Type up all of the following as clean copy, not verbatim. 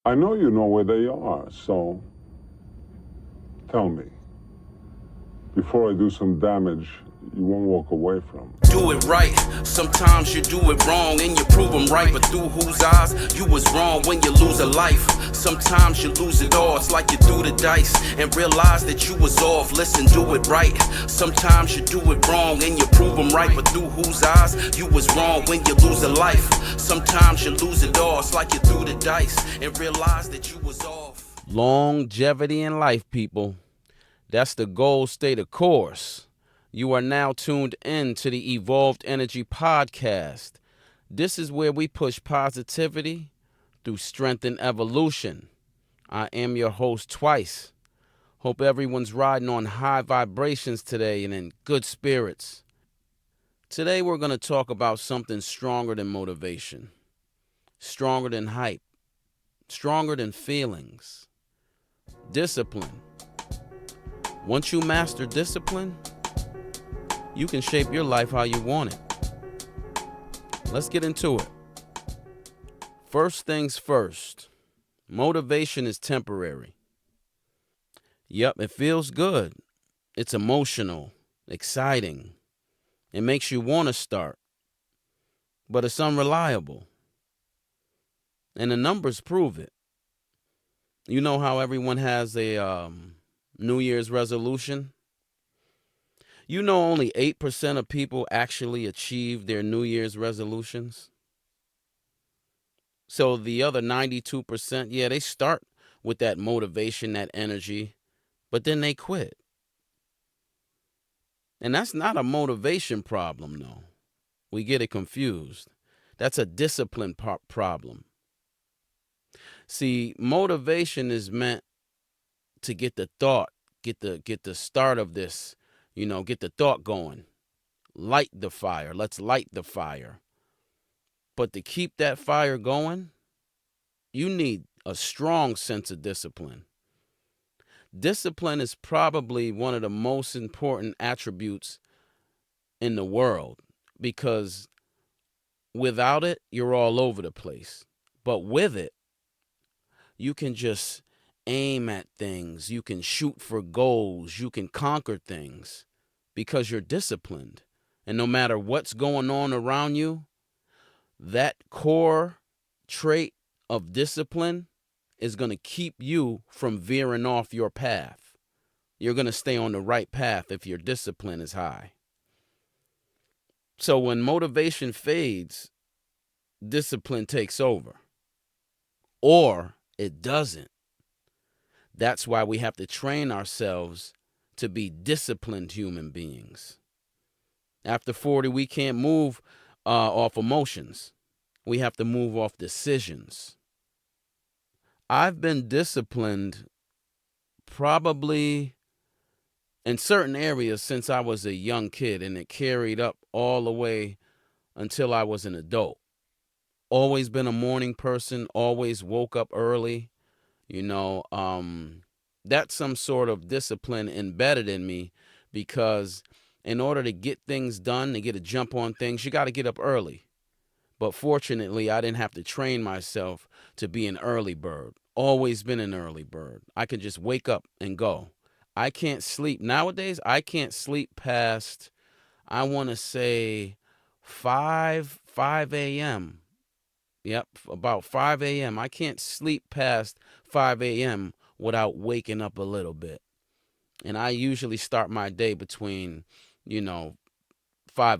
I know you know where they are, so tell me, before I do some damage you won't walk away from. Do it right. Sometimes you do it wrong and you prove them right. But through whose eyes you was wrong when you lose a life? Sometimes you lose it all. It's like you threw the dice and realize that you was off. Listen, do it right. Sometimes you do it wrong and you prove them right. But through whose eyes you was wrong when you lose a life? Sometimes you lose it all. It's like you threw the dice and realize that you was off. Longevity in life, people. That's the goal state of course. You are now tuned in to the Evolved Energy Podcast. This is where we push positivity through strength and evolution. I am your host, Twyce. Hope everyone's riding on high vibrations today and in good spirits. Today we're going to talk about something stronger than motivation, stronger than hype, stronger than feelings. Discipline. Once you master discipline, you can shape your life how you want it. Let's get into it. First things first, motivation is temporary. Yep, it feels good. It's emotional, exciting. It makes you want to start, but it's unreliable. And the numbers prove it. You know how everyone has a New Year's resolution? You know only 8% of people actually achieve their New Year's resolutions. So the other 92%, yeah, they start with that motivation, that energy, but then they quit. And that's not a motivation problem, though. We get it confused. That's a discipline problem. See, motivation is meant to get the thought, get the start of this, get the thought going. Light the fire. Let's light the fire. But to keep that fire going, you need a strong sense of discipline. Discipline is probably one of the most important attributes in the world because without it, you're all over the place. But with it, you can just aim at things. You can shoot for goals. You can conquer things because you're disciplined. And no matter what's going on around you, that core trait of discipline is going to keep you from veering off your path. You're going to stay on the right path if your discipline is high. So when motivation fades, discipline takes over. Or it doesn't. That's why we have to train ourselves to be disciplined human beings. After 40, we can't move off emotions. We have to move off decisions. I've been disciplined probably in certain areas since I was a young kid, and it carried up all the way until I was an adult. Always been a morning person, always woke up early. That's some sort of discipline embedded in me because in order to get things done, to get a jump on things, you got to get up early. But fortunately, I didn't have to train myself to be an early bird. Always been an early bird. I could just wake up and go. I can't sleep. Nowadays, I can't sleep past, I want to say, 5 a.m. Yep, about 5 a.m. I can't sleep past 5 a.m. without waking up a little bit. And I usually start my day between, 5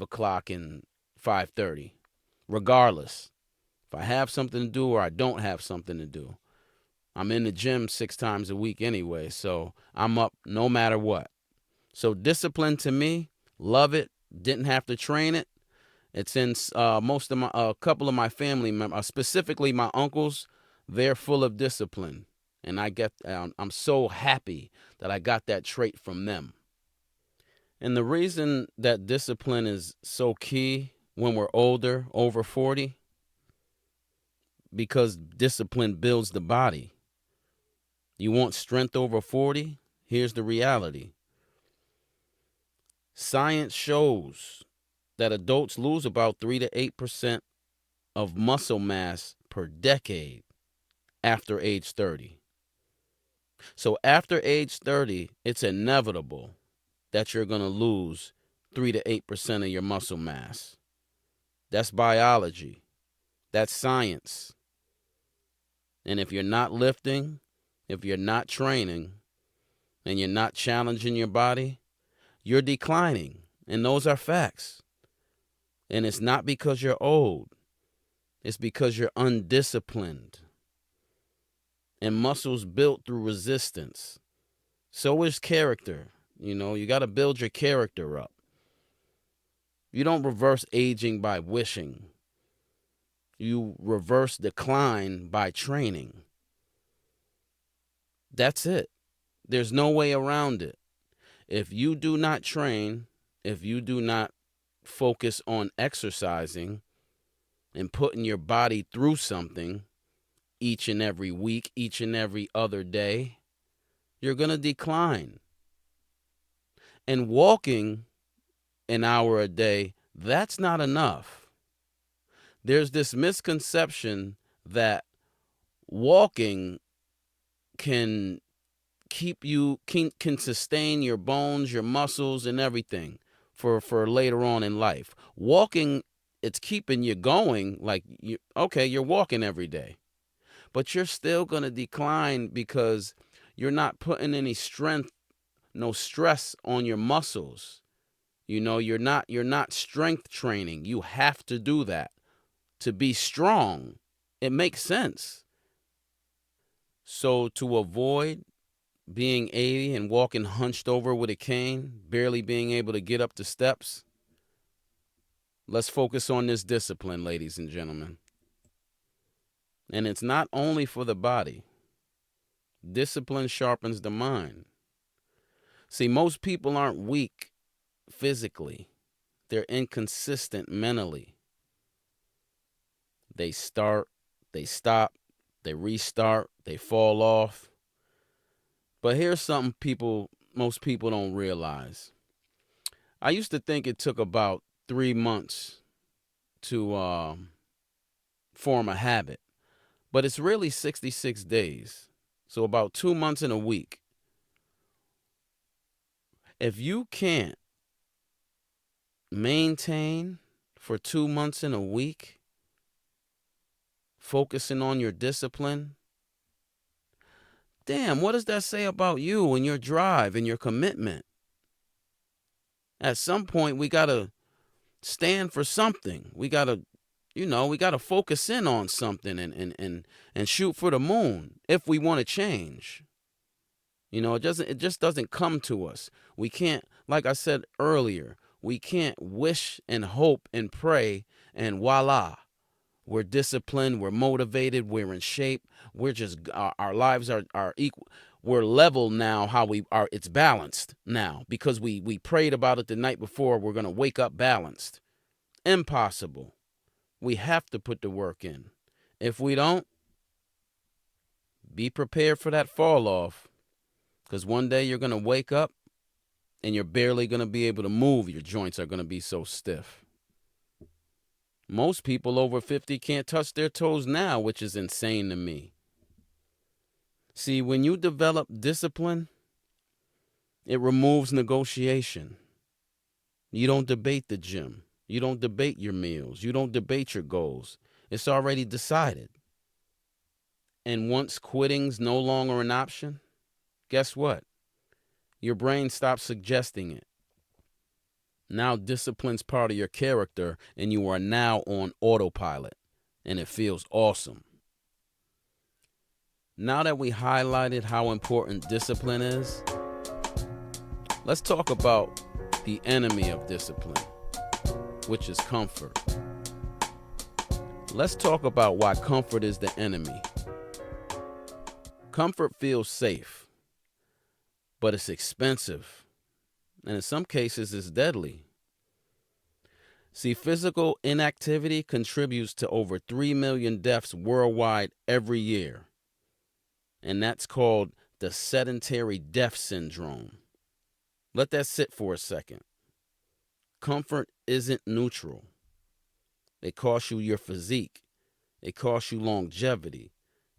o'clock and 5:30. Regardless, if I have something to do or I don't have something to do. I'm in the gym 6 times a week anyway, so I'm up no matter what. So discipline to me, love it, didn't have to train it. It's in most of a couple of my family members, specifically my uncles. They're full of discipline, and I'm so happy that I got that trait from them. And the reason that discipline is so key when we're older, over 40, because discipline builds the body. You want strength over 40? Here's the reality. Science shows that adults lose about 3 to 8% of muscle mass per decade. after age 30. So after age 30, it's inevitable that you're going to lose 3 to 8% of your muscle mass. That's biology. That's science. And if you're not lifting, if you're not training, and you're not challenging your body, you're declining. And those are facts. And it's not because you're old. It's because you're undisciplined. And muscles built through resistance. So is character. You got to build your character up. You don't reverse aging by wishing. You reverse decline by training. That's it. There's no way around it. If you do not train, if you do not focus on exercising and putting your body through something each and every week, each and every other day, you're going to decline. And walking an hour a day, that's not enough. There's this misconception that walking can can sustain your bones, your muscles, and everything for later on in life. Walking, it's keeping you going. Like, you're walking every day, but you're still going to decline because you're not putting any strength, no stress on your muscles. You're not strength training. You have to do that to be strong. It makes sense. So to avoid being 80 and walking hunched over with a cane, barely being able to get up the steps, let's focus on this discipline, ladies and gentlemen. And it's not only for the body. Discipline sharpens the mind. See, most people aren't weak physically. They're inconsistent mentally. They start, they stop, they restart, they fall off. But here's something most people don't realize. I used to think it took about 3 months to form a habit, but it's really 66 days. So about 2 months and a week. If you can't maintain for 2 months and a week, focusing on your discipline, damn, what does that say about you and your drive and your commitment? At some point, we got to stand for something. We got to focus in on something and shoot for the moon if we want to change. It just doesn't come to us. We can't, like I said earlier, we can't wish and hope and pray and voila, we're disciplined, we're motivated, we're in shape. We're just, our lives are equal. We're level now, how we are. It's balanced now because we prayed about it the night before. We're going to wake up balanced. Impossible. We have to put the work in. If we don't, be prepared for that fall off, because one day you're going to wake up and you're barely going to be able to move. Your joints are going to be so stiff. Most people over 50 can't touch their toes now, which is insane to me. See, when you develop discipline, it removes negotiation. You don't debate the gym. You don't debate your meals. You don't debate your goals. It's already decided. And once quitting's no longer an option, guess what? Your brain stops suggesting it. Now discipline's part of your character, and you are now on autopilot, and it feels awesome. Now that we highlighted how important discipline is, let's talk about the enemy of discipline, which is comfort. Let's talk about why comfort is the enemy. Comfort feels safe, but it's expensive, and in some cases it's deadly. See, physical inactivity contributes to over 3 million deaths worldwide every year, and that's called the sedentary death syndrome. Let that sit for a second. Comfort isn't neutral. It costs you your physique. It costs you longevity.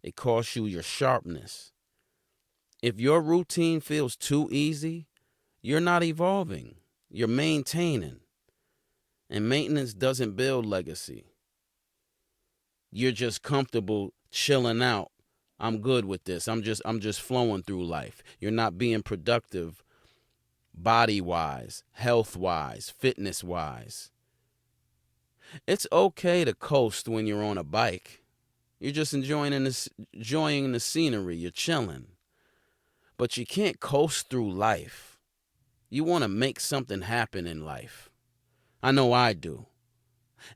It costs you your sharpness. If your routine feels too easy, you're not evolving. You're maintaining. And maintenance doesn't build legacy. You're just comfortable chilling out. I'm good with this. I'm just flowing through life. You're not being productive body-wise, health-wise, fitness-wise. It's okay to coast when you're on a bike. You're just enjoying the scenery. You're chilling. But you can't coast through life. You want to make something happen in life. I know I do.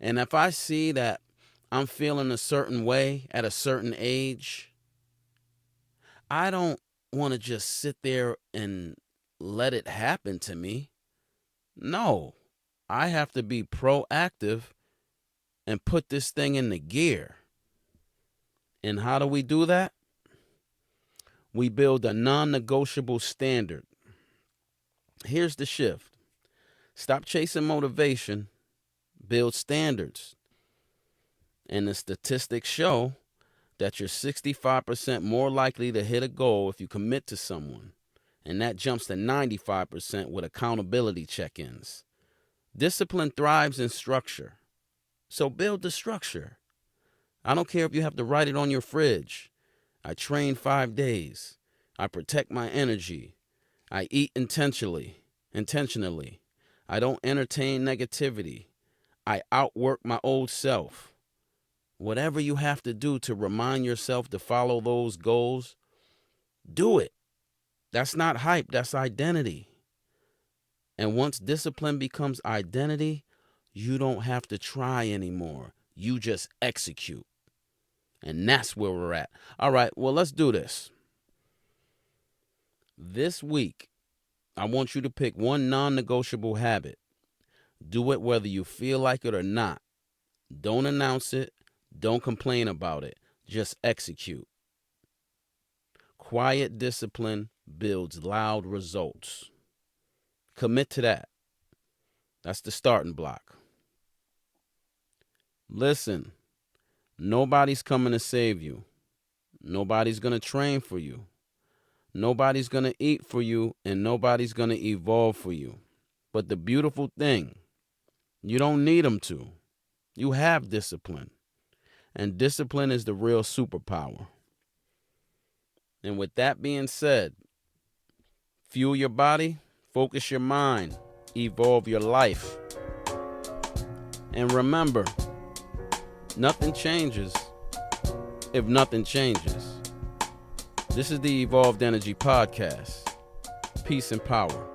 And if I see that I'm feeling a certain way at a certain age, I don't want to just sit there and let it happen to me. No, I have to be proactive and put this thing into gear. And how do we do that? We build a non-negotiable standard. Here's the shift. Stop chasing motivation, build standards. And the statistics show that you're 65% more likely to hit a goal if you commit to someone. And that jumps to 95% with accountability check-ins. Discipline thrives in structure. So build the structure. I don't care if you have to write it on your fridge. I train 5 days. I protect my energy. I eat intentionally. I don't entertain negativity. I outwork my old self. Whatever you have to do to remind yourself to follow those goals, do it. That's not hype, that's identity. And once discipline becomes identity, you don't have to try anymore. You just execute. And that's where we're at. All right, well, let's do this. This week, I want you to pick one non-negotiable habit. Do it whether you feel like it or not. Don't announce it. Don't complain about it. Just execute. Quiet discipline builds loud results. Commit to that. That's the starting block. Listen, nobody's coming to save you. Nobody's going to train for you. Nobody's going to eat for you, and nobody's going to evolve for you. But the beautiful thing, you don't need them to. You have discipline. And discipline is the real superpower. And with that being said, fuel your body, focus your mind, evolve your life. And remember, nothing changes if nothing changes. This is the Evolved Energy Podcast. Peace and power.